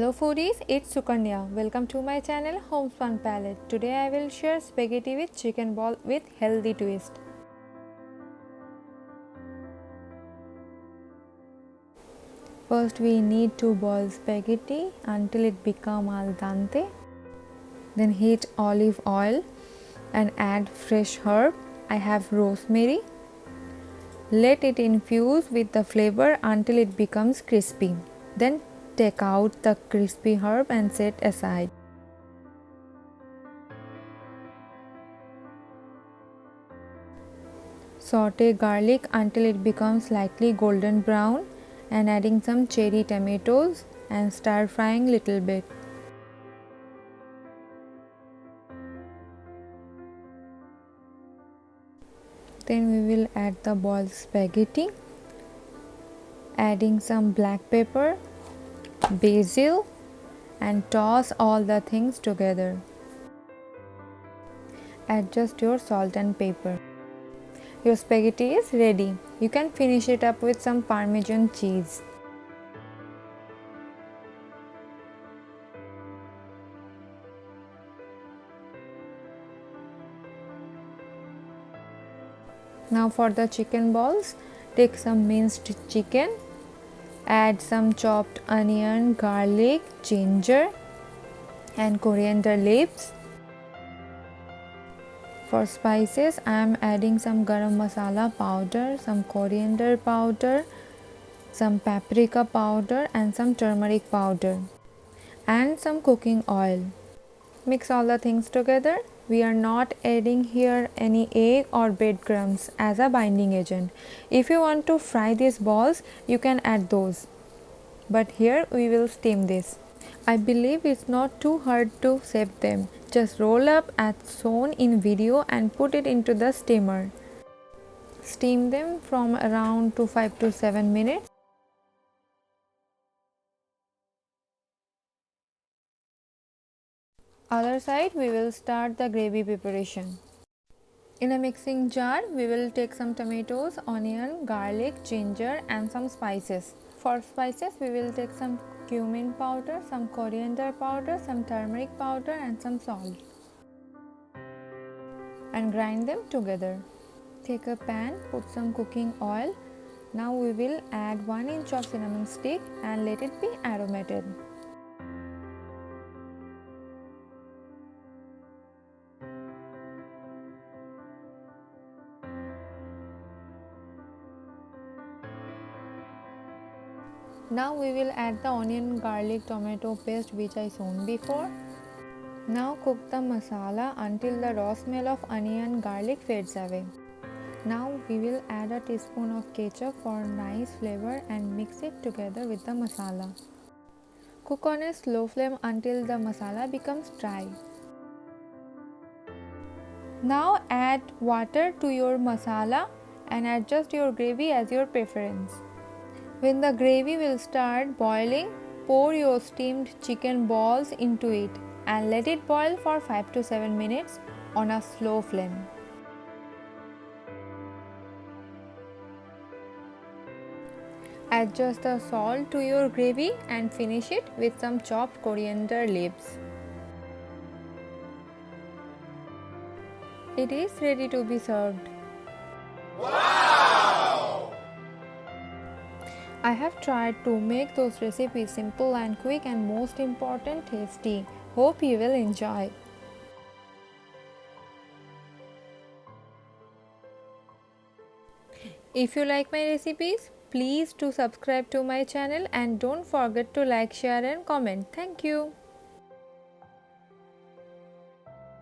Hello foodies, it's Sukanya. Welcome to my channel Home Fun Palette. Today I will share spaghetti with chicken ball with healthy twist. First we need to boil spaghetti until it become al dente. Then heat olive oil and add fresh herb. I have rosemary. Let it infuse with the flavor until it becomes crispy. Then take out the crispy herb and set aside. Saute garlic until it becomes slightly golden brown and adding some cherry tomatoes and stir frying little bit. Then we will add the boiled spaghetti, adding some black pepper, basil and toss all the things together. Adjust your salt and pepper. Your spaghetti is ready. You can finish it up with some Parmesan cheese. Now for the chicken balls, take some minced chicken, add some chopped onion, garlic, ginger and coriander leaves. For spices, I am adding some garam masala powder, some coriander powder, some paprika powder and some turmeric powder and some cooking oil. Mix all the things together. We are not adding here any egg or breadcrumbs as a binding agent. If you want to fry these balls, you can add those. But here we will steam this. I believe it's not too hard to shape them. Just roll up as shown in video and put it into the steamer. Steam them from around 5 to 7 minutes. Other side we will start the gravy preparation. In a mixing jar we will take some tomatoes, onion, garlic, ginger and some spices. For spices we will take some cumin powder, some coriander powder, some turmeric powder and some salt and grind them together. Take a pan, put some cooking oil. Now we will add 1 inch of cinnamon stick and let it be aromated. Now we will add the onion, garlic, tomato paste which I shown before. Now cook the masala until the raw smell of onion garlic fades away. Now we will add a teaspoon of ketchup for nice flavor and mix it together with the masala. Cook on a slow flame until the masala becomes dry. Now add water to your masala and adjust your gravy as your preference. When the gravy will start boiling, pour your steamed chicken balls into it and let it boil for 5 to 7 minutes on a slow flame. Adjust the salt to your gravy and finish it with some chopped coriander leaves. It is ready to be served. Wow! I have tried to make those recipes simple and quick and most important tasty. Hope you will enjoy. If you like my recipes, please do subscribe to my channel and don't forget to like, share and comment. Thank you.